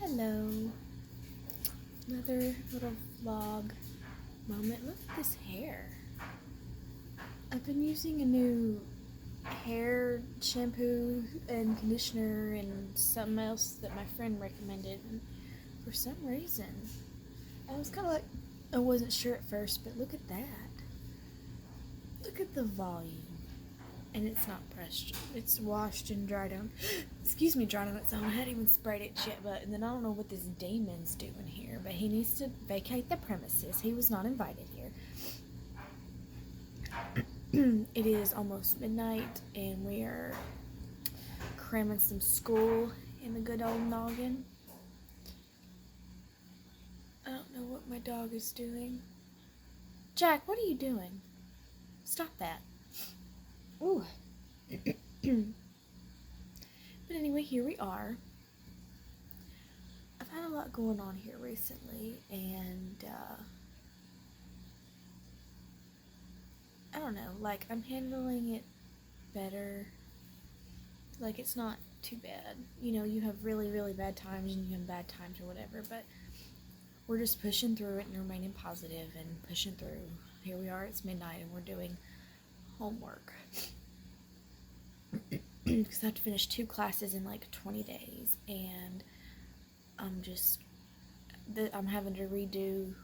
Hello. Another little vlog moment. Look at this hair. I've been using a new hair shampoo and conditioner and something else that my friend recommended. And for some reason, I was kind of like, I wasn't sure at first, but look at that. Look at the volume. And it's not pressed. It's washed and dried on. Excuse me, dried on its own. I hadn't even sprayed it yet, and then I don't know what this demon's doing here, but he needs to vacate the premises. He was not invited here. It is almost midnight, and we are cramming some school in the good old noggin. I don't know what my dog is doing. Jack, what are you doing? Stop that. Ooh. But anyway, here we are. I've had a lot going on here recently, and I don't know, like, I'm handling it better. Like, it's not too bad. You know, you have really, really bad times and you have bad times or whatever, but we're just pushing through it and remaining positive and pushing through. Here we are, it's midnight, and we're doing homework. Because I have to finish 2 classes in like 20 days, and I'm having to redo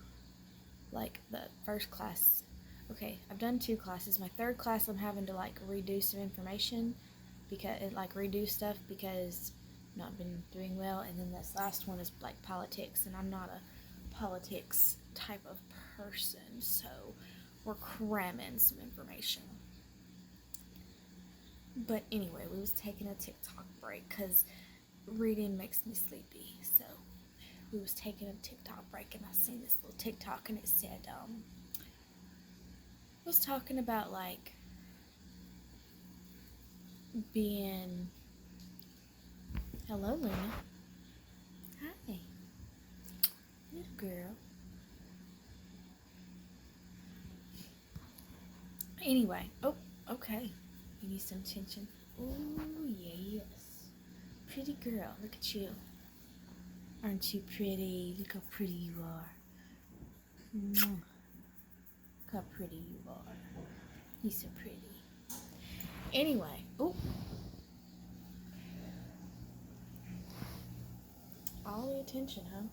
like the first class. Okay, I've done 2 classes. My 3rd class I'm having to like redo some information because redo stuff because I've not been doing well, and then this last one is like politics, and I'm not a politics type of person, so we're cramming some information. But anyway, we was taking a TikTok break because reading makes me sleepy. So we was taking a TikTok break, and I seen this little TikTok, and it said, it was talking about like being, hello Luna, hi, little girl. Anyway, oh, okay. You need some attention. Oh, yes. Pretty girl. Look at you. Aren't you pretty? Look how pretty you are. Mwah. Look how pretty you are. You're so pretty. Anyway. Oh. All the attention, huh?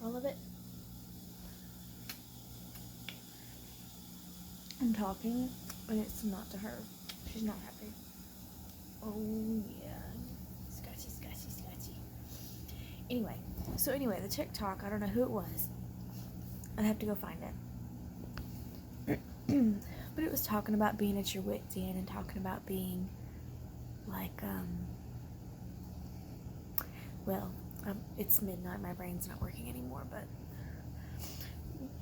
All of it? I'm talking, and it's not to her. She's not happy. Oh, yeah. Scratchy. Anyway, the TikTok, I don't know who it was. I'd have to go find it. But it was talking about being at your wit's end and talking about being, like, it's midnight. My brain's not working anymore, but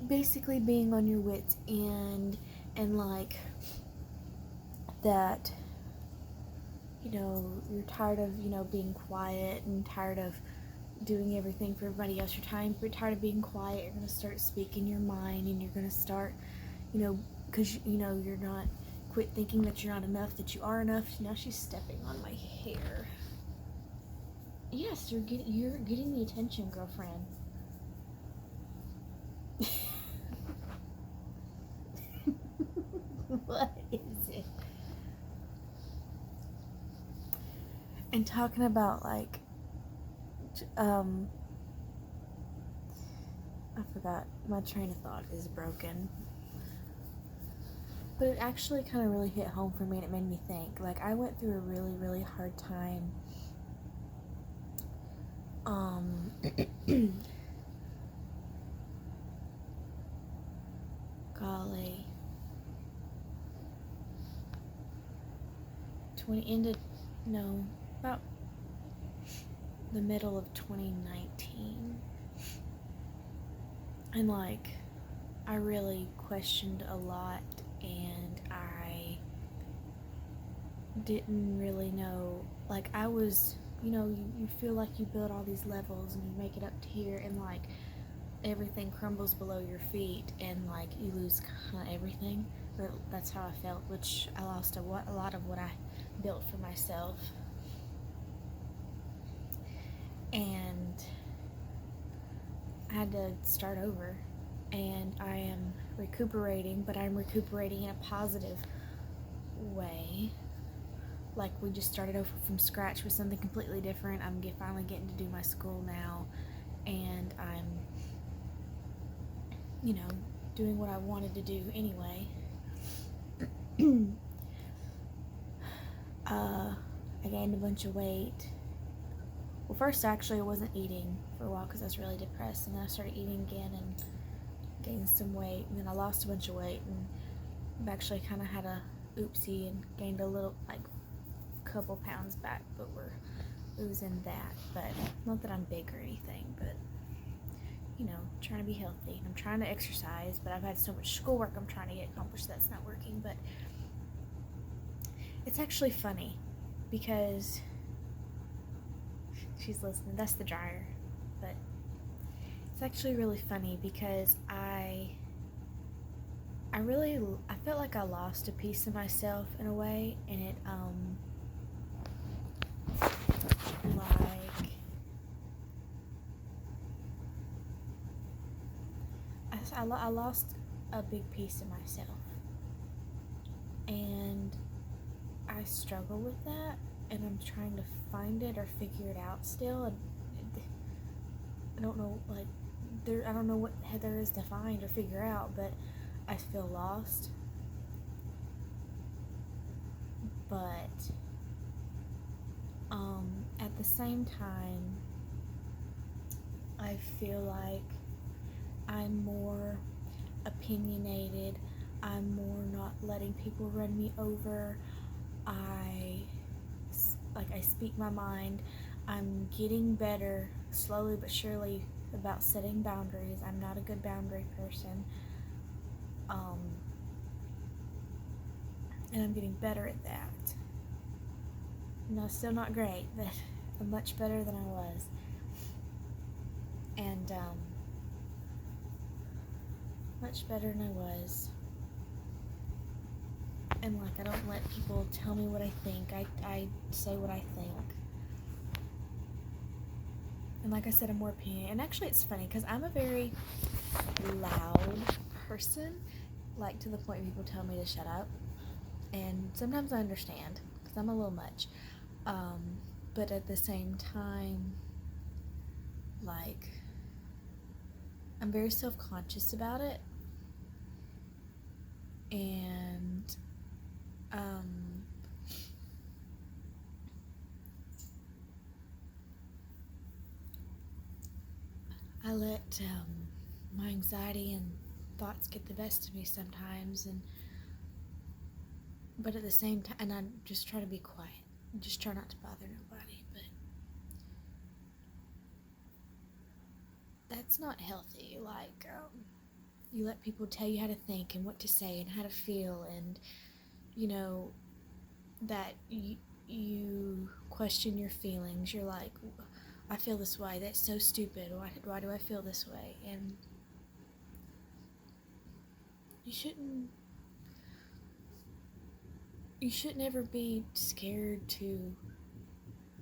basically being on your wit's end. And like that, you know, you're tired of, you know, being quiet and tired of doing everything for everybody else. You're tired of being quiet. You're going to start speaking your mind, and you're going to start, you know, because, you know, you're not, quit thinking that you're not enough, that you are enough. Now she's stepping on my hair. Yes, you're getting the attention, girlfriend. What is it? And talking about like, I forgot, my train of thought is broken. But it actually kind of really hit home for me, and it made me think. Like, I went through a really, really hard time. Golly. About the middle of 2019. And like, I really questioned a lot, and I didn't really know, like, I was, you know, you feel like you build all these levels and you make it up to here, and like everything crumbles below your feet, and like you lose kind of everything. Or that's how I felt, which I lost a lot of what I built for myself. had to start over, and I am recuperating, but I'm recuperating in a positive way. Like, we just started over from scratch with something completely different. I'm finally getting to do my school now, and I'm, you know, doing what I wanted to do anyway. I gained a bunch of weight. Well, first, actually, I wasn't eating for a while because I was really depressed, and then I started eating again and gained some weight, and then I lost a bunch of weight, and I've actually kind of had a oopsie and gained a little, like, couple pounds back, but we're losing that. But not that I'm big or anything, but, you know, trying to be healthy. I'm trying to exercise, but I've had so much schoolwork I'm trying to get accomplished that's not working. But it's actually funny because she's listening. That's the dryer. But it's actually really funny because I felt like I lost a piece of myself in a way, and it I lost a big piece of myself, and I struggle with that, and I'm trying to find it or figure it out still. And I don't know, like, I don't know what there is to find or figure out, but I feel lost. But at the same time, I feel like I'm more opinionated. I'm more not letting people run me over. I speak my mind. I'm getting better slowly but surely about setting boundaries. I'm not a good boundary person. And I'm getting better at that. No, still not great, but I'm much better than I was. And much better than I was. And like, I don't let people tell me what I think. I say what I think. And like I said, I'm more opinionated. And actually, it's funny because I'm a very loud person, like to the point people tell me to shut up. And sometimes I understand because I'm a little much. But at the same time, like, I'm very self-conscious about it. And I let my anxiety and thoughts get the best of me sometimes, but at the same time, and I just try to be quiet, just try not to bother nobody, but that's not healthy. Like, you let people tell you how to think and what to say and how to feel, and you know that you question your feelings. You're like, I feel this way. That's so stupid. Why do I feel this way? And you shouldn't ever be scared to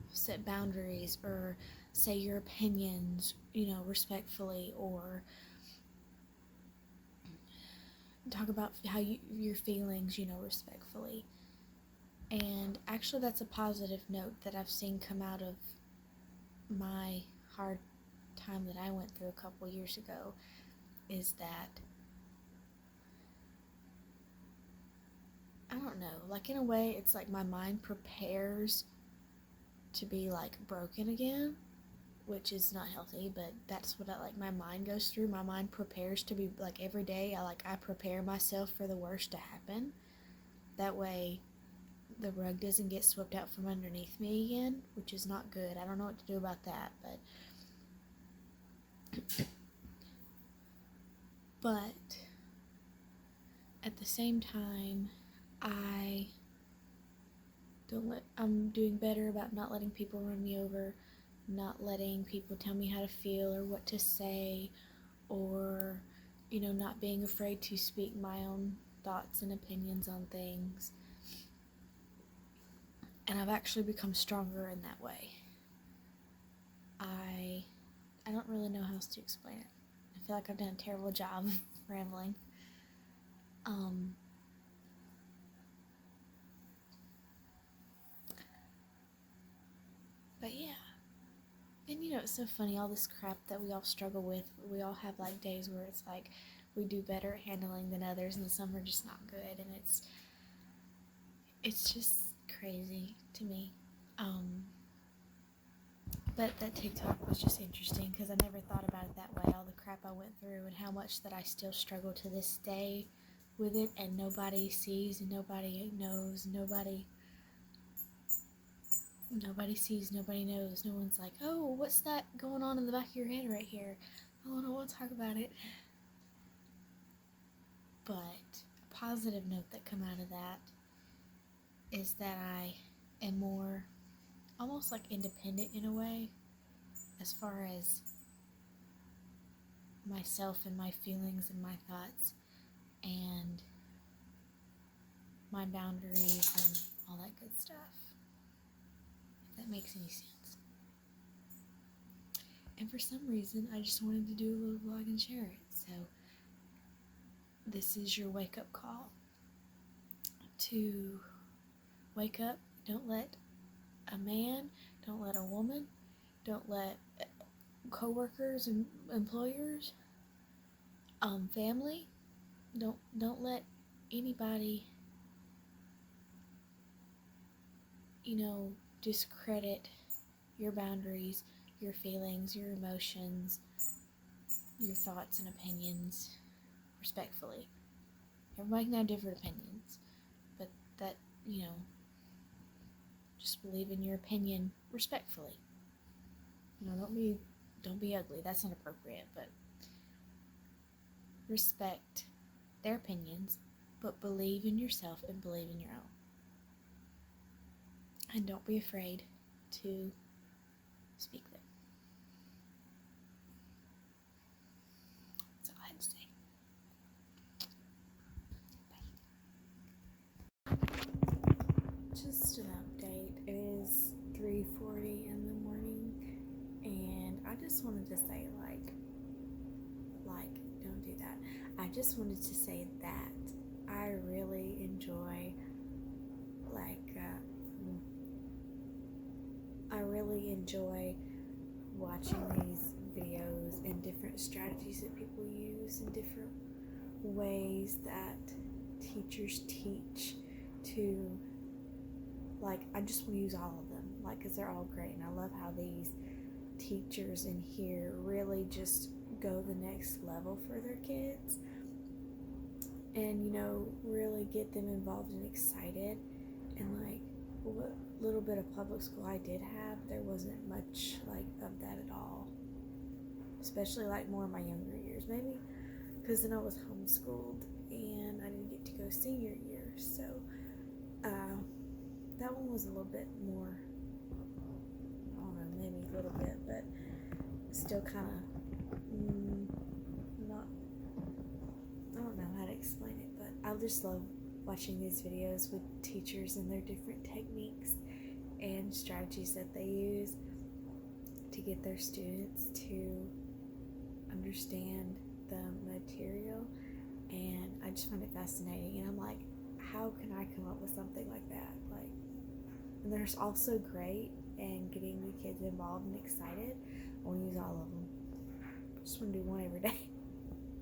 set boundaries or say your opinions, you know, respectfully, or talk about how your feelings, you know, respectfully. And actually, that's a positive note that I've seen come out of my hard time that I went through a couple years ago, is that, I don't know, like, in a way, it's like my mind prepares to be, like, broken again, which is not healthy, but that's what my mind goes through. My mind prepares to be, like, every day, I prepare myself for the worst to happen. That way, the rug doesn't get swept out from underneath me again, which is not good. I don't know what to do about that, but at the same time, I'm doing better about not letting people run me over, not letting people tell me how to feel or what to say, or, you know, not being afraid to speak my own thoughts and opinions on things. And I've actually become stronger in that way. I don't really know how else to explain it. feel like I've done a terrible job rambling. But yeah. And you know, it's so funny, all this crap that we all struggle with, we all have like days where it's like we do better at handling than others, and some are just not good, and it's just crazy to me. But that TikTok was just interesting because I never thought about it that way, all the crap I went through and how much that I still struggle to this day with it, and nobody sees and nobody knows, nobody sees, nobody knows. No one's like, oh, what's that going on in the back of your head right here? Oh, I don't want to talk about it. But a positive note that come out of that is that I am more almost like independent in a way as far as myself and my feelings and my thoughts and my boundaries and all that good stuff. If that makes any sense. And for some reason, I just wanted to do a little vlog and share it. So this is your wake-up call. To wake up. Don't let a man, don't let a woman, don't let co-workers and employers, family, don't let anybody, discredit your boundaries, your feelings, your emotions, your thoughts and opinions respectfully. Everybody can have different opinions, but that, just believe in your opinion respectfully. Don't be ugly. That's not appropriate, but respect their opinions, but believe in yourself and believe in your own. And don't be afraid to speak them. That's all I had to say. Bye. Just an update. It is 3:40 in the morning, and I just wanted to say, don't do that. I just wanted to say that I really enjoy, watching these videos and different strategies that people use and different ways that teachers teach to, I just want to use all of them, because they're all great, and I love how these teachers in here really just go the next level for their kids and, really get them involved and excited. And what little bit of public school I did have, there wasn't much of that at all, especially more in my younger years, maybe because then I was homeschooled and I didn't get to go senior year, so that one was a little bit more, I don't know, maybe a little bit, but still kind of not, I don't know how to explain it, but I just love watching these videos with teachers and their different techniques and strategies that they use to get their students to understand the material, and I just find it fascinating, and I'm like, how can I come up with something like that? And they're also great and getting the kids involved and excited. I want to use all of them. I just want to do one every day.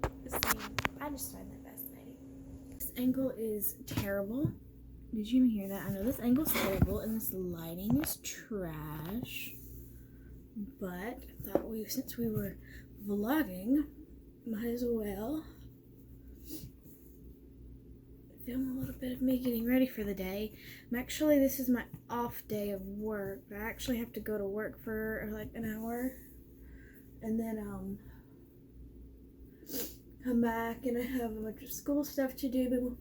I just find that fascinating. This angle is terrible. Did you even hear that? I know this angle's terrible and this lighting is trash. But I thought since we were vlogging, might as well film a little bit of me getting ready for the day. This is my off day of work. I actually have to go to work for an hour and then come back, and I have a bunch of school stuff to do.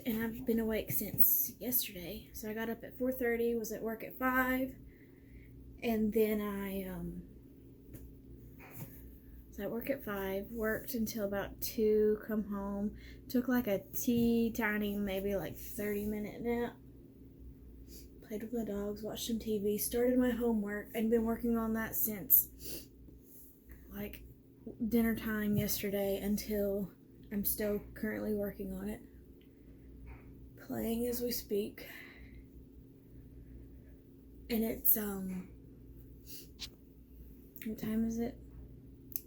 And I've been awake since yesterday. So I got up at 4:30, was at work at 5, and then so I work at 5, worked until about 2, come home, took a tiny, maybe 30-minute nap, played with my dogs, watched some TV, started my homework, and been working on that since like dinner time yesterday until I'm still currently working on it. Playing as we speak. And it's what time is it?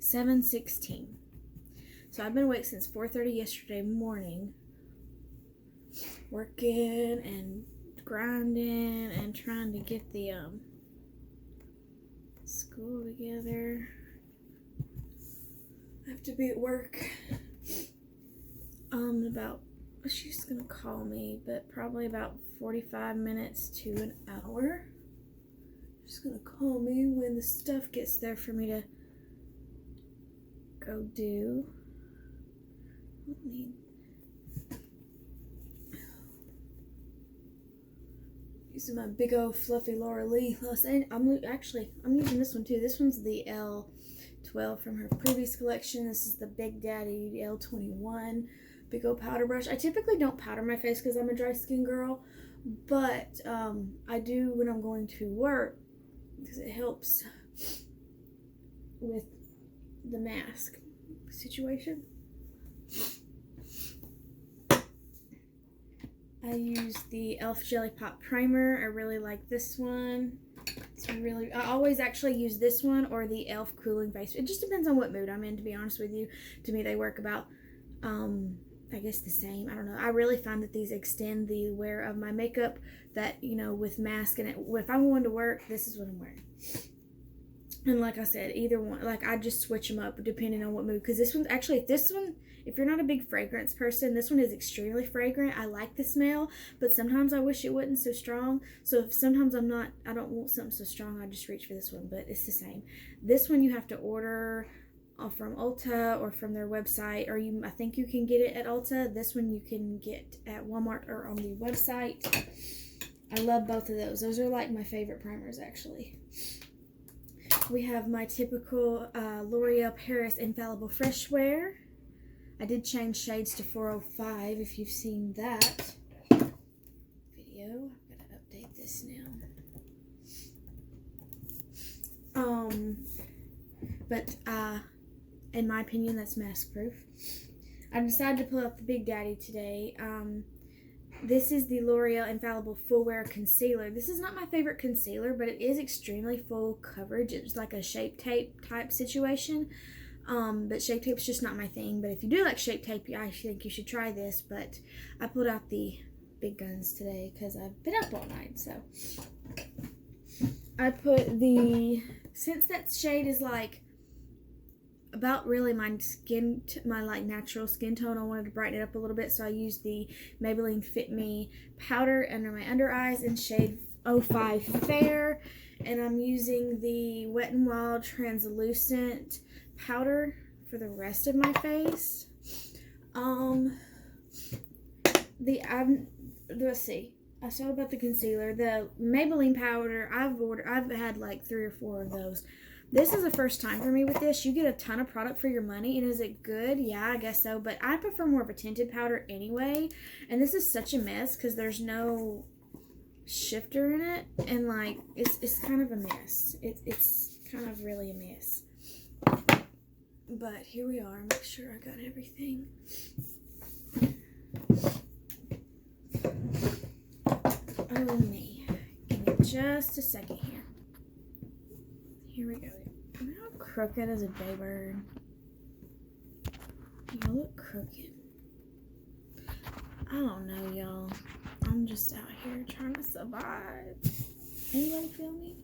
7:16. So I've been awake since 4:30 yesterday morning, working and grinding and trying to get the school together. I have to be at work about, she's gonna call me, but probably about 45 minutes to an hour. She's gonna call me when the stuff gets there for me to go do. Using my big old fluffy Laura Lee. I'm using this one too. This one's the L12 from her previous collection. This is the Big Daddy L21 big old powder brush. I typically don't powder my face because I'm a dry skin girl, but I do when I'm going to work because it helps with the mask situation. I use the e.l.f. Jelly Pop Primer. I really like this one. I always actually use this one or the e.l.f. Cooling Base. It just depends on what mood I'm in, to be honest with you. To me, they work about, I guess the same. I don't know. I really find that these extend the wear of my makeup, that, you know, with mask and if I'm going to work, this is what I'm wearing. And like I said, either one, like I just switch them up depending on what mood. Because this one's actually, if you're not a big fragrance person, this one is extremely fragrant. I like the smell, but sometimes I wish it wasn't so strong. So if sometimes I don't want something so strong, I just reach for this one, but it's the same. This one you have to order from Ulta or from their website, or I think you can get it at Ulta. This one you can get at Walmart or on the website. I love both of those. Those are like my favorite primers, actually. We have my typical L'Oreal Paris Infallible Fresh Wear. I did change shades to 405 if you've seen that video. I've got to update this now. But in my opinion, that's mask proof. I decided to pull out the Big Daddy today. This is the L'Oreal Infallible Footwear Concealer. This is not my favorite concealer, but it is extremely full coverage. It's like a Shape Tape type situation. But Shape Tape's just not my thing. But if you do like Shape Tape, I think you should try this. But I pulled out the big guns today because I've been up all night. So I put since that shade is like about really my skin, my like natural skin tone, I wanted to brighten it up a little bit, so I used the Maybelline Fit Me powder under my under eyes in shade 05 Fair, and I'm using the Wet n Wild translucent powder for the rest of my face. Let's see. I saw about the concealer, the Maybelline powder. I've had like 3 or 4 of those. This is the first time for me with this. You get a ton of product for your money. And is it good? Yeah, I guess so. But I prefer more of a tinted powder anyway. And this is such a mess because there's no shifter in it. And like, it's kind of a mess. It's kind of really a mess. But here we are. Make sure I got everything. Oh, me. Give me just a second here. Here we go. I'm how crooked as a daybird. You look crooked. I don't know, y'all. I'm just out here trying to survive. Anybody feel me?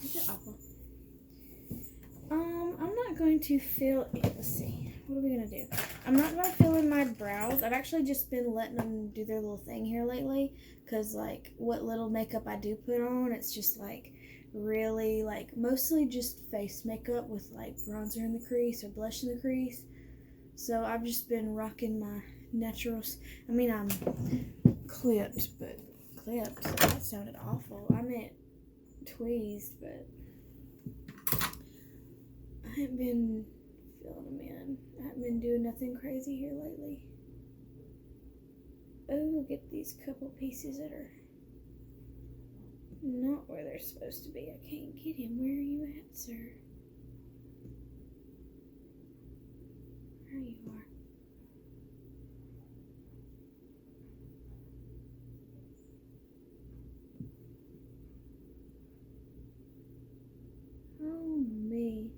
Is it awful? I'm not going to fill. Let's see. What are we gonna do? I'm not gonna fill in my brows. I've actually just been letting them do their little thing here lately, cause like what little makeup I do put on, it's just like really like mostly just face makeup with like bronzer in the crease or blush in the crease. So I've just been rocking my naturals. I mean, I'm clipped, but that sounded awful. I meant tweezed, but I haven't been filling them in. I haven't been doing nothing crazy here lately. Oh, get these couple pieces that are not where they're supposed to be. I can't get him. Where are you at, sir? There you are. Oh, me.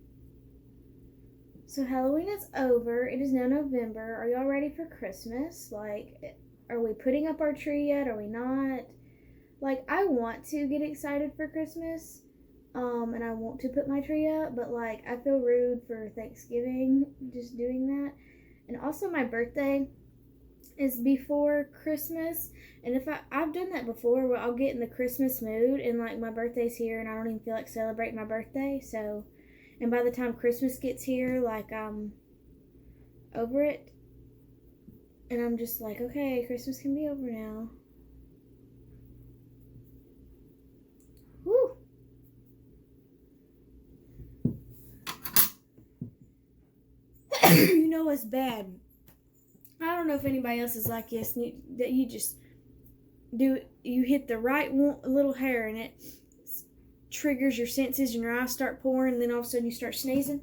So Halloween is over. It is now November. Are y'all ready for Christmas? Like, are we putting up our tree yet? Are we not? Like, I want to get excited for Christmas, and I want to put my tree up, but, like, I feel rude for Thanksgiving just doing that. And also my birthday is before Christmas, and if I've done that before where I'll get in the Christmas mood, and, like, my birthday's here, and I don't even feel like celebrating my birthday, so, and by the time Christmas gets here, like, I'm over it, and I'm just like, okay, Christmas can be over now. Woo! You know what's bad? I don't know if anybody else is like this, that you just you hit the right little hair and it triggers your senses and your eyes start pouring and then all of a sudden you start sneezing.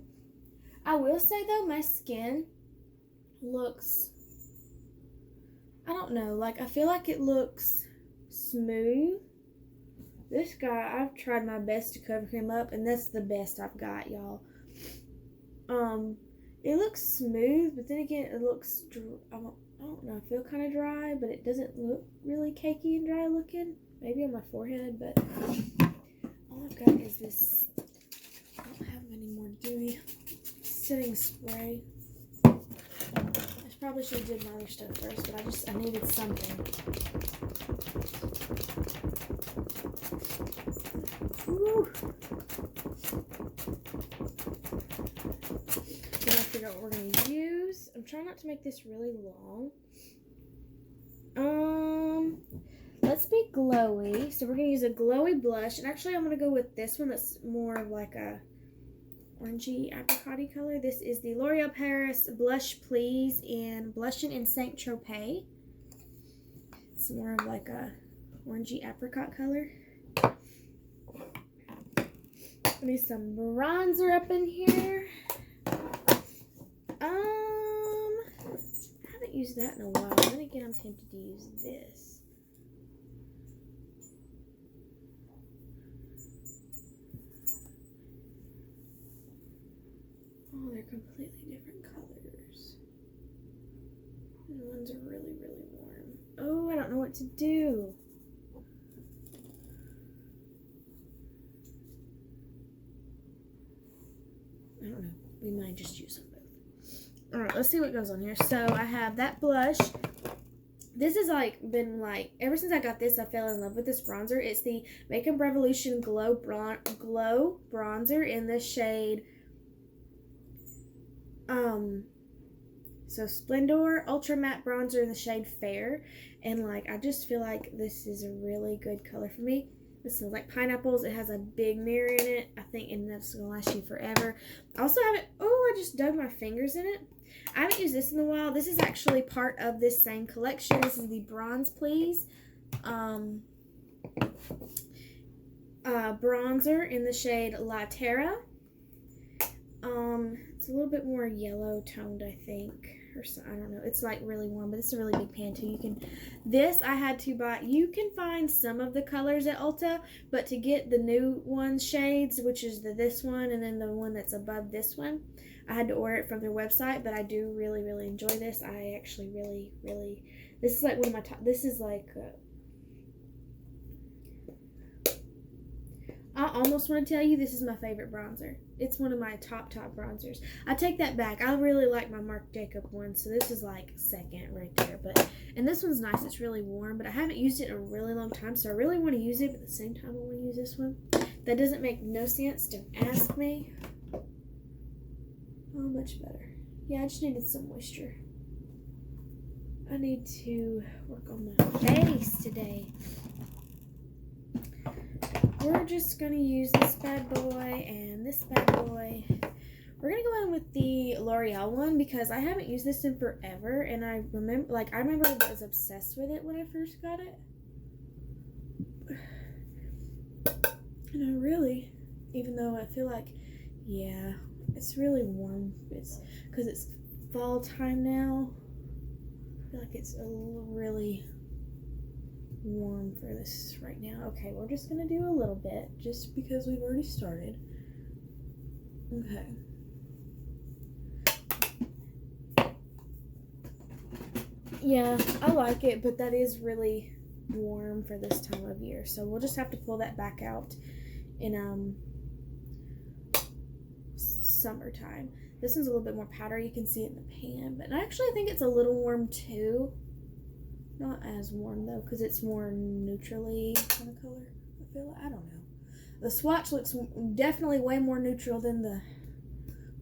I will say though, my skin looks, I don't know, like I feel like it looks smooth. This guy, I've tried my best to cover him up, and that's the best I've got, y'all. It looks smooth, but then again, it looks, I don't know, I feel kind of dry, but it doesn't look really cakey and dry looking. Maybe on my forehead, but all I've got is this, I don't have any more dewy setting spray. I probably should have did my other stuff first, but I needed something. Woo! Gotta figure out what we're gonna use. I'm trying not to make this really long. Let's be glowy. So we're gonna use a glowy blush, and actually I'm gonna go with this one that's more of like a orangey apricot-y color. This is the L'Oreal Paris Blush Please in Blushing in Saint Tropez. It's more of like a orangey apricot color. I need some bronzer up in here. I haven't used that in a while. Then again, I'm tempted to use this. Oh, they're completely different colors. And ones are really, really warm. Oh, I don't know what to do. I don't know. We might just use them both. Alright, let's see what goes on here. So I have that blush. This has been ever since I got this, I fell in love with this bronzer. It's the Makeup Revolution Glow Bronzer in the shade so Splendor Ultra Matte Bronzer in the shade Fair. And I just feel like this is a really good color for me. It smells like pineapples. It has a big mirror in it, I think, and that's going to last you forever. I also haven't, I just dug my fingers in it. I haven't used this in a while. This is actually part of this same collection. This is the Bronze Please bronzer in the shade La Terra. It's a little bit more yellow toned, I think. Or so, I don't know. It's really warm, but it's a really big pan too. This I had to buy. You can find some of the colors at Ulta, but to get the new one shades, which is this one and then the one that's above this one, I had to order it from their website. But I do really, really enjoy this. I actually really, really. This is one of my top. This is I almost want to tell you this is my favorite bronzer. It's one of my top bronzers. I take that back. I really like my Marc Jacob one, so this is second right there. And this one's nice. It's really warm, but I haven't used it in a really long time, so I really want to use it, but at the same time I want to use this one. That doesn't make no sense. Don't ask me. Oh, much better. Yeah, I just needed some moisture. I need to work on my face today. We're just going to use this bad boy and this bad boy. We're going to go in with the L'Oreal one because I haven't used this in forever. And I remember, I remember I was obsessed with it when I first got it. And I really, even though I feel like, yeah, it's really warm. It's because it's fall time now. I feel like it's really warm for this right now. Okay, we're just gonna do a little bit just because we've already started. Okay. Yeah, I like it, but that is really warm for this time of year. So we'll just have to pull that back out in summertime. This one's a little bit more powdery. You can see it in the pan, but actually I think it's a little warm too. Not as warm though, because it's more neutrally kind of color. I feel like, I don't know. The swatch looks definitely way more neutral than the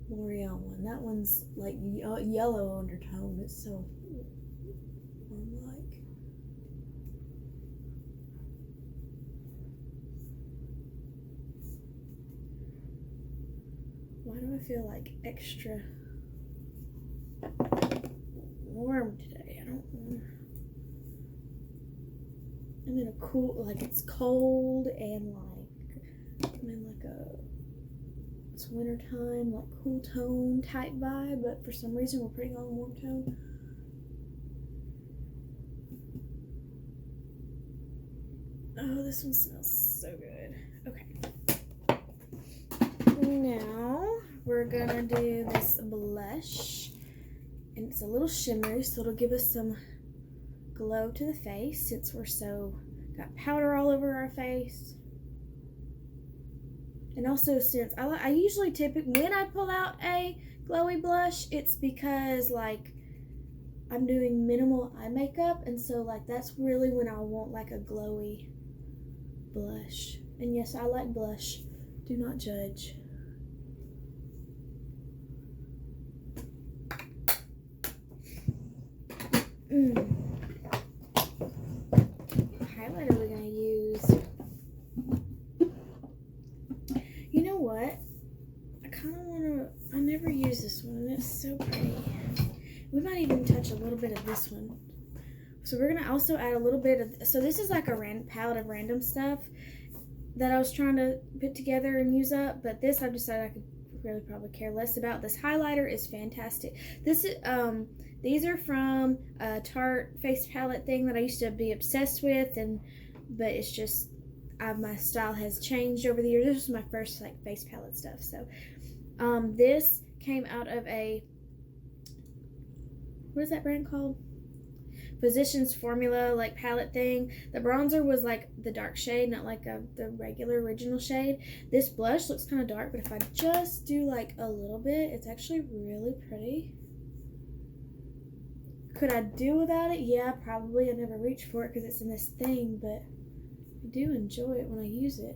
L'Oreal one. That one's like yellow undertone. It's so warm-like. Why do I feel like extra warm today? I don't know. I'm in a cool, like it's cold and like I'm in like it's winter time, like cool tone type vibe, but for some reason we're putting on warm tone. Oh, this one smells so good. Okay. Now we're gonna do this blush, and it's a little shimmery, so it'll give us some glow to the face since we're got powder all over our face. And also since I usually typically when I pull out a glowy blush, it's because like I'm doing minimal eye makeup, and so like that's really when I want like a glowy blush. And yes, I like blush. Do not judge. Highlighter we're gonna use. You know what? I kind of wanna. I never use this one, and it's so pretty. We might even touch a little bit of this one. So we're gonna also add a little bit of. So this is like a palette of random stuff that I was trying to put together and use up, but this I decided I could really probably care less about. This highlighter is fantastic. This is these are from a Tarte face palette thing that I used to be obsessed with, but it's just my style has changed over the years. This was my first like face palette stuff. So this came out of what is that brand called? Physicians Formula like palette thing. The bronzer was like the dark shade, not like the regular original shade. This blush looks kind of dark, but if I just do like a little bit, it's actually really pretty. Could I do without it? Yeah, probably. I never reach for it because it's in this thing, but I do enjoy it when I use it.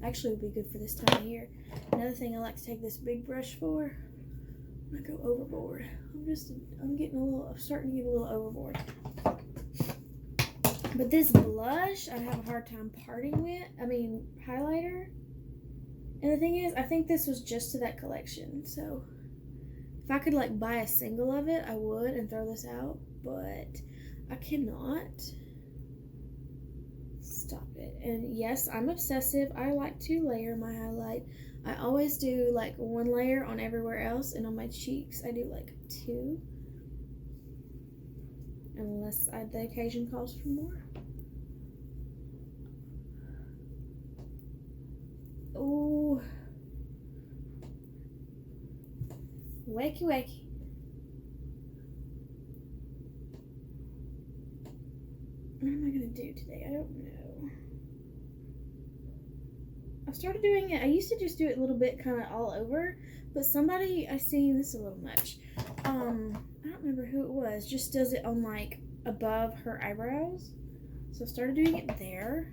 Actually, it would be good for this time of year. Another thing I like to take this big brush for, I'm gonna go overboard. I'm starting to get a little overboard. But this blush, I'd have a hard time parting with. Highlighter. And the thing is, I think this was just to that collection. So if I could like buy a single of it, I would and throw this out. But I cannot. Stop it. And yes, I'm obsessive. I like to layer my highlight. I always do like one layer on everywhere else, and on my cheeks I do like two, unless the occasion calls for more. Ooh, wakey wakey. What am I gonna do today? I don't know. I started doing it. I used to just do it a little bit kind of all over, but somebody I seen this a little much. I don't remember who it was. Just does it on like above her eyebrows. So I started doing it there.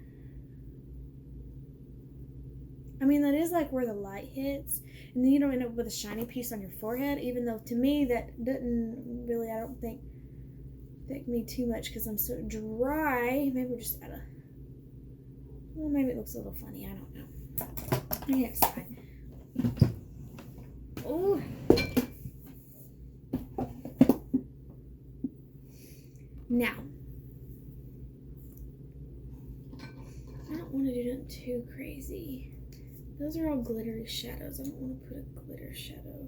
That is like where the light hits, and then you don't end up with a shiny piece on your forehead. Even though to me that doesn't really, I don't think, affect me too much because I'm so dry. Maybe we'll just add well, maybe it looks a little funny. I don't know. Next time. Oh. Now. I don't don't want to do nothing too crazy. Those are all glittery shadows. I don't want to put a glitter shadow.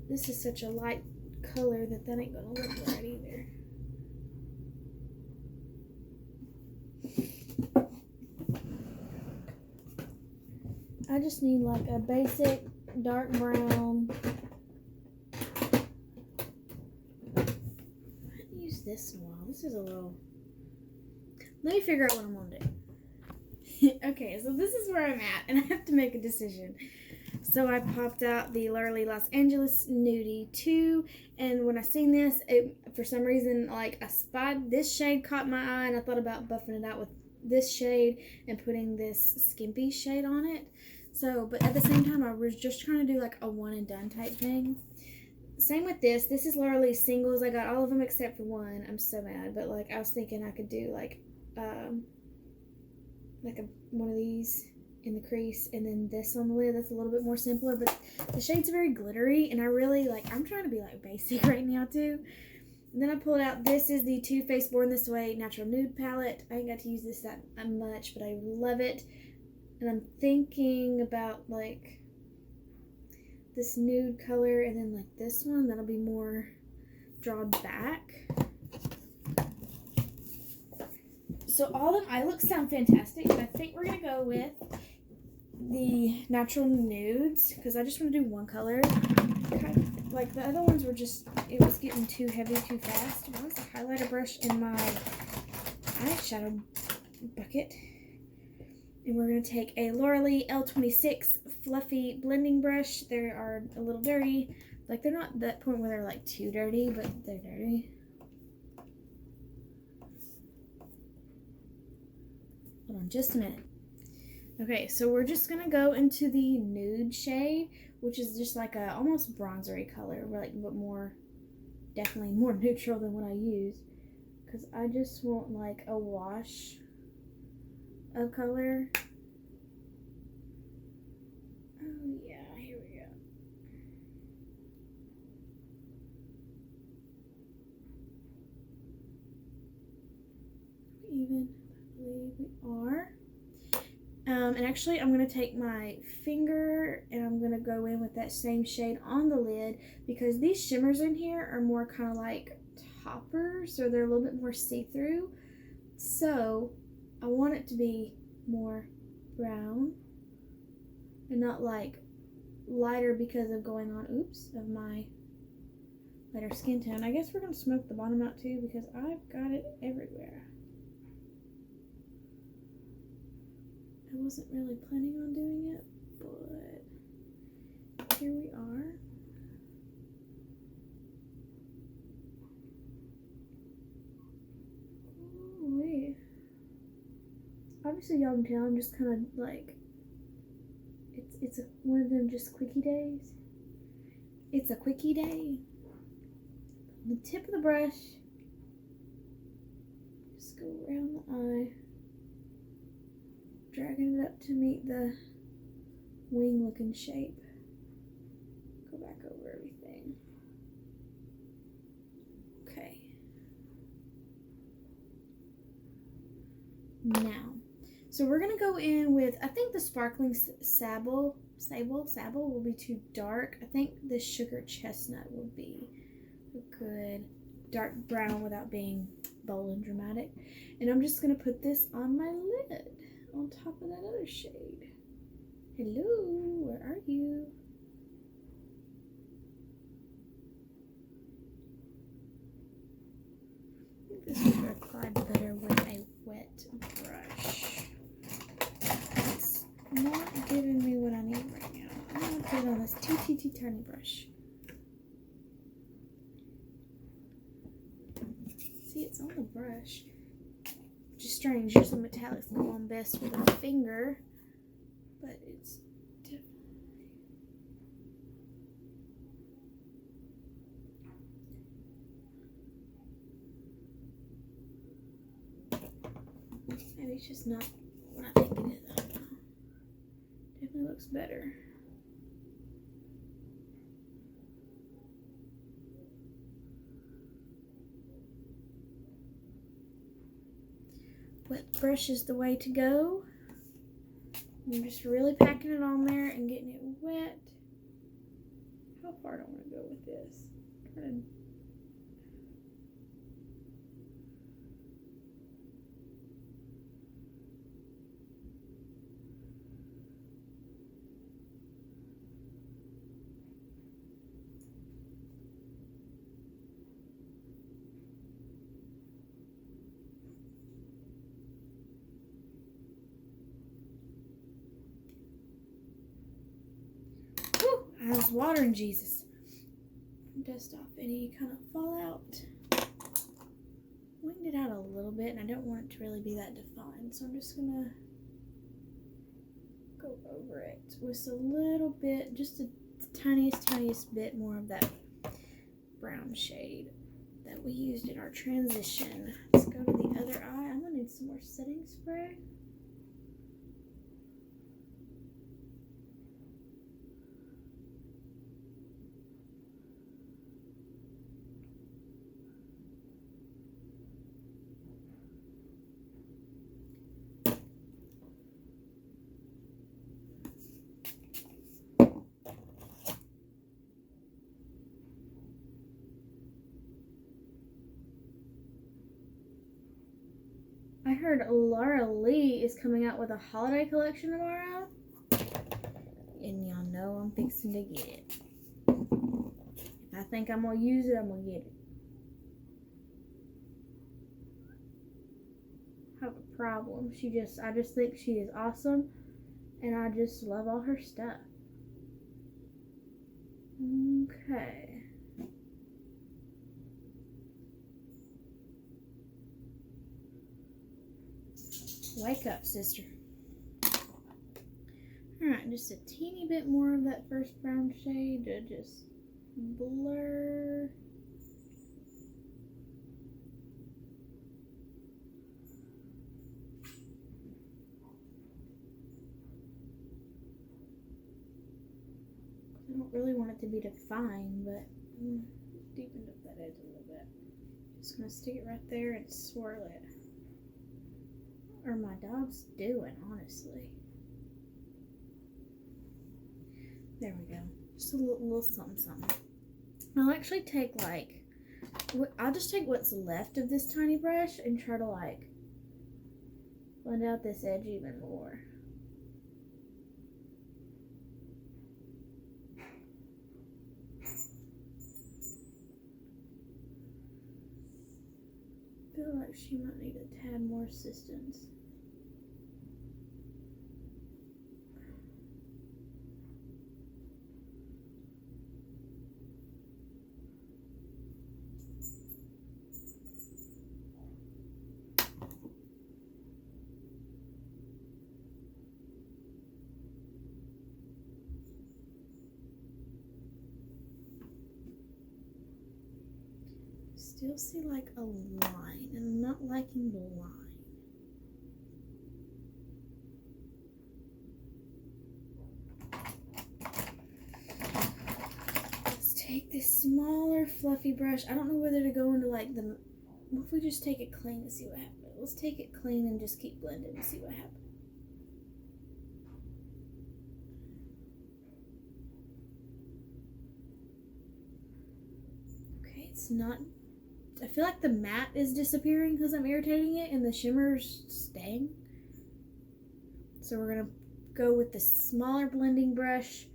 This is such a light color that ain't gonna look right either. I just need like a basic dark brown. I didn't use this in a while. This is a little. Let me figure out what I'm gonna do. Okay, so this is where I'm at, and I have to make a decision. So I popped out the Literally Los Angeles Nudie 2, and when I seen this, for some reason, like, I spied this shade caught my eye, and I thought about buffing it out with this shade and putting this skimpy shade on it. So, but at the same time, I was just trying to do like a one and done type thing. Same with this. This is literally singles. I got all of them except for one. I'm so mad, but like I was thinking I could do like one of these in the crease and then this on the lid. That's a little bit more simpler, but the shade's very glittery, and I really like. I'm trying to be like basic right now too. And then I pulled out. This is the Too Faced Born This Way Natural Nude palette. I ain't got to use this that much, but I love it. And I'm thinking about like this nude color and then like this one that'll be more drawn back. So all them eye looks sound fantastic, but I think we're gonna go with the natural nudes because I just want to do one color. Like the other ones were just, it was getting too heavy too fast. Why was the highlighter brush in my eyeshadow bucket? And we're going to take a L'Oreal L26 fluffy blending brush. They are a little dirty. Like, they're not that point where they're, like, too dirty, but they're dirty. Hold on just a minute. Okay, so we're just going to go into the nude shade, which is just like a almost bronzery color, but more, definitely more neutral than what I used. Because I just want, like, a wash of color. Oh yeah, here we go. Even, I believe we are. And actually I'm going to take my finger and I'm going to go in with that same shade on the lid because these shimmers in here are more kind of like toppers, so they're a little bit more see-through. So I want it to be more brown and not like lighter because of going on, of my lighter skin tone. I guess we're going to smoke the bottom out too because I've got it everywhere. I wasn't really planning on doing it, but here we are. Oh, wait. Obviously y'all can tell I'm just kind of like, it's one of them just quickie days. It's a quickie day. The tip of the brush, just go around the eye, dragging it up to meet the wing looking shape. Go back over everything. Okay. Now, so we're gonna go in with, I think the sparkling sable will be too dark. I think the sugar chestnut would be a good dark brown without being bold and dramatic. And I'm just gonna put this on my lid on top of that other shade. Hello, where are you? I think this would apply better with a wet brush. It's not giving me what I need right now. I'm gonna put it on this teeny tiny brush. See, it's on the brush. Which is strange. Usually metallics go on best with a finger, but it's definitely. Maybe it's just not what I think it is. I don't know. Definitely looks better. wet brush is the way to go. I'm just really packing it on there and getting it wet. How far do I want to go with this? I was watering Jesus. Dust off any kind of fallout. Winged it out a little bit, and I don't want it to really be that defined, so I'm just gonna go over it with a little bit, just the tiniest bit more of that brown shade that we used in our transition. Let's go to the other eye. I'm gonna need some more setting spray. I heard Laura Lee is coming out with a holiday collection tomorrow. And y'all know I'm fixing to get it. If I think I'm going to use it, I'm going to get it. I have a problem. I just think she is awesome. And I just love all her stuff. Okay. Wake up, sister. Alright, just a teeny bit more of that first brown shade to just blur. I don't really want it to be defined, but deepened up that edge a little bit. Just gonna stick it right there and swirl it. Or my dog's doing, honestly. There we go. Just a little something. I'll actually take I'll just take what's left of this tiny brush and try to blend out this edge even more. I feel like she might need a tad more assistance. Still see a line, and I'm not liking the line. Let's take this smaller fluffy brush. I don't know whether to go into what if we just take it clean and see what happens? Let's take it clean and just keep blending and see what happens. Okay, it's not. I feel like the matte is disappearing because I'm irritating it and the shimmer's staying. So we're going to go with the smaller blending brush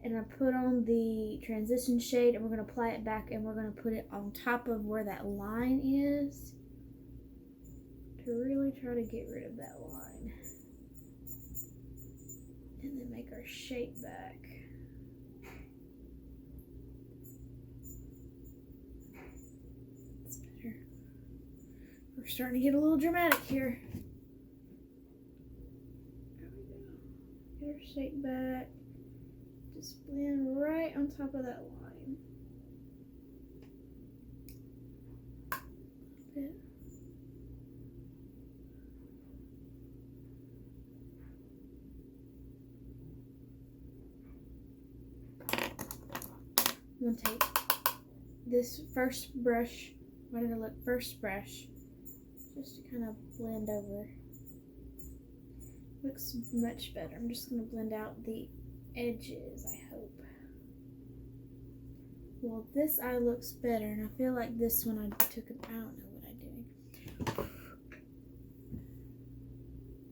and I put on the transition shade and we're going to apply it back and we're going to put it on top of where that line is to really try to get rid of that line. And then make our shape back. We're starting to get a little dramatic here. There we go. Get our shape back. Just blend right on top of that line. A bit. I'm going to take this first brush. Why did I look? First brush. just to kind of blend over. Looks much better. I'm just going to blend out the edges, I hope. Well, this eye looks better, and I feel like this one I took it. I don't know what I'm doing.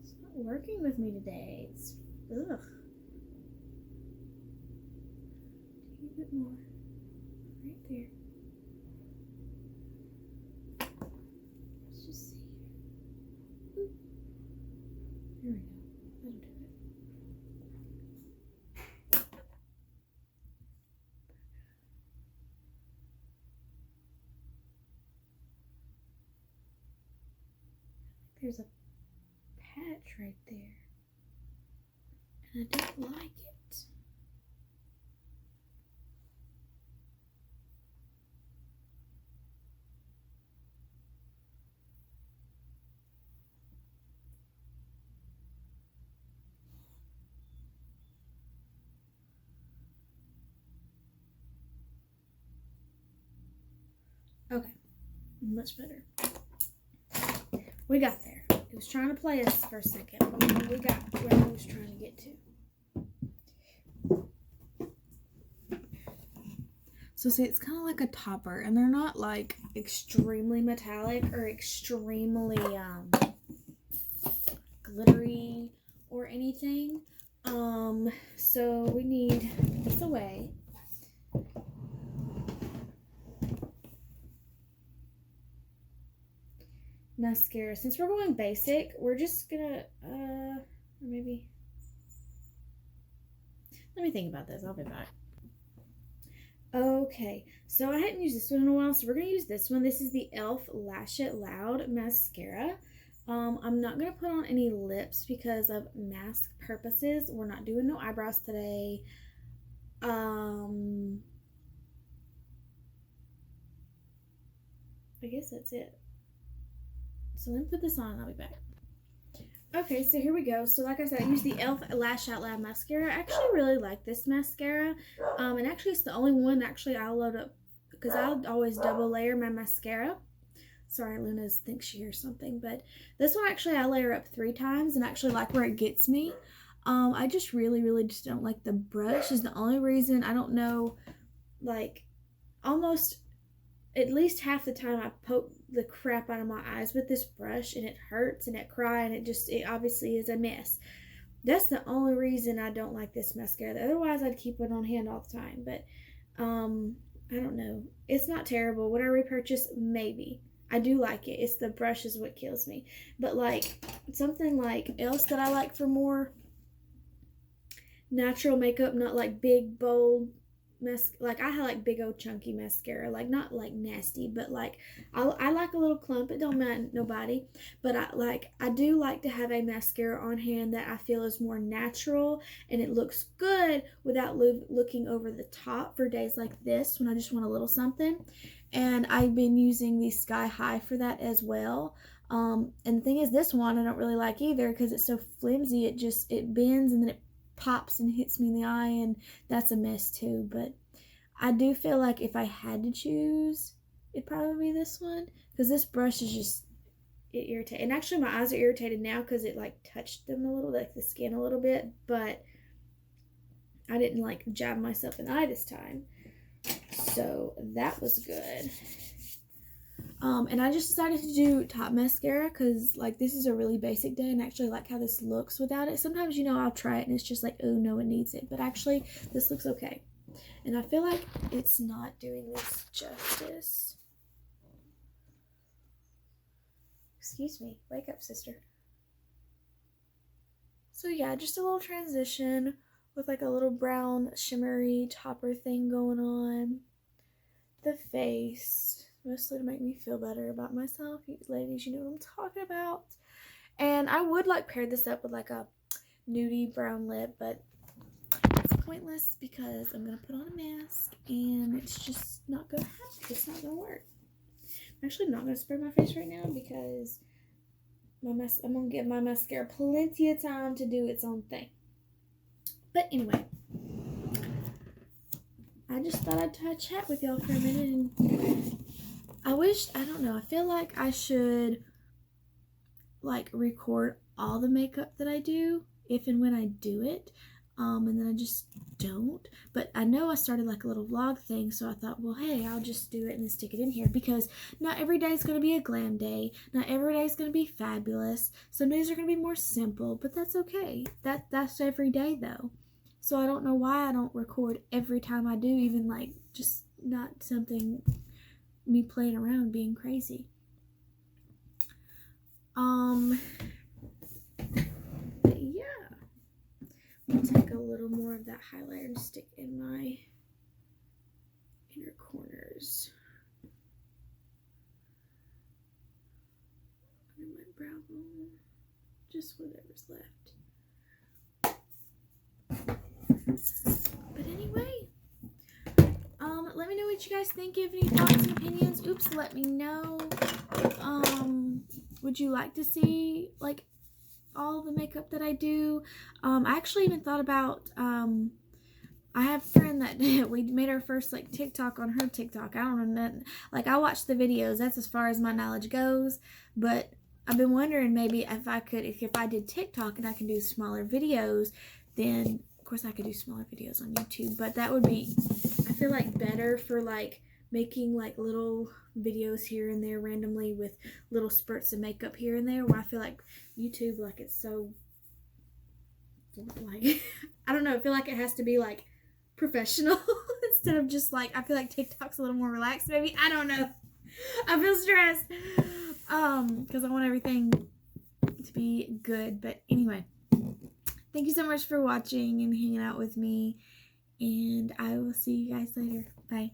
It's not working with me today. It's ugh. A bit more. Right there. Let's just see. Ooh. There we go. That'll do it. There's a patch right there, and I don't like it. Okay, much better. We got there. It was trying to play us for a second, but we got where I was trying to get to. So see, it's kind of like a topper, and they're not like extremely metallic or extremely glittery or anything. So we need this away. Mascara. Since we're going basic, we're just gonna or maybe let me think about this. I'll be back. Okay, so I hadn't used this one in a while, so we're gonna use this one. This is the e.l.f. Lash It Loud mascara. I'm not gonna put on any lips because of mask purposes. We're not doing no eyebrows today. I guess that's it. So let me put this on and I'll be back. Okay, so here we go. So like I said, I use the e.l.f. Lash Out Loud mascara. I actually really like this mascara. And actually it's the only one actually I load up because I always double layer my mascara. Sorry, Luna thinks she hears something. But this one actually I layer up 3 times and actually like where it gets me. I just really just don't like the brush is the only reason. I don't know, like almost at least half the time I poke the crap out of my eyes with this brush and it hurts and it cries and it obviously is a mess. That's the only reason I don't like this mascara. Otherwise I'd keep it on hand all the time, but I don't know. It's not terrible. Would I repurchase? Maybe. I do like it. It's the brush is what kills me. But like something like else that I like for more natural makeup, not like big bold like I like big old chunky mascara, like not like nasty, but like I like a little clump. It don't matter nobody, but I do like to have a mascara on hand that I feel is more natural and it looks good without looking over the top for days like this when I just want a little something. And I've been using the Sky High for that as well. And the thing is, this one I don't really like either because it's so flimsy. It bends and then it pops and hits me in the eye, and that's a mess too. But I do feel like if I had to choose, it'd probably be this one because this brush is just it irritates. And actually my eyes are irritated now because it like touched them a little, like the skin a little bit, but I didn't like jab myself in the eye this time, so that was good. And I just decided to do top mascara because like this is a really basic day and I actually like how this looks without it. Sometimes, you know, I'll try it and it's just like, oh no, it needs it. But actually this looks okay. And I feel like it's not doing this justice. Excuse me. Wake up, sister. So yeah, just a little transition with like a little brown shimmery topper thing going on. The face. Mostly to make me feel better about myself. You ladies, you know what I'm talking about. And I would like pair this up with like a nudie brown lip, but it's pointless because I'm gonna put on a mask and it's just not gonna happen. It's not gonna work. I'm actually not gonna spray my face right now because I'm gonna give my mascara plenty of time to do its own thing. But anyway, I just thought I'd chat with y'all for a minute and I don't know, I feel like I should like record all the makeup that I do if and when I do it. And then I just don't. But I know I started like a little vlog thing, so I thought, well, hey, I'll just do it and then stick it in here, because not every day is going to be a glam day. Not every day is going to be fabulous. Some days are going to be more simple, but that's okay. That's every day though. So I don't know why I don't record every time I do, even like just not something me playing around being crazy. But yeah. I'll take a little more of that highlighter and stick in my inner corners. Under my brow bone. Just whatever's left. But anyway, let me know what you guys think. If you have any thoughts and opinions, let me know. Would you like to see like all the makeup that I do? I actually even thought about, I have a friend that we made our first like TikTok on her TikTok. I don't know, like I watched the videos, that's as far as my knowledge goes, but I've been wondering maybe if I could, if I did TikTok and I can do smaller videos, then of course I could do smaller videos on YouTube, but that would be, I feel like, better for like making like little videos here and there randomly with little spurts of makeup here and there, where I feel like YouTube, like it's so like I don't know, I feel like it has to be like professional instead of just like, I feel like TikTok's a little more relaxed maybe. I don't know. I feel stressed because I want everything to be good. But anyway, thank you so much for watching and hanging out with me, and I will see you guys later. Bye.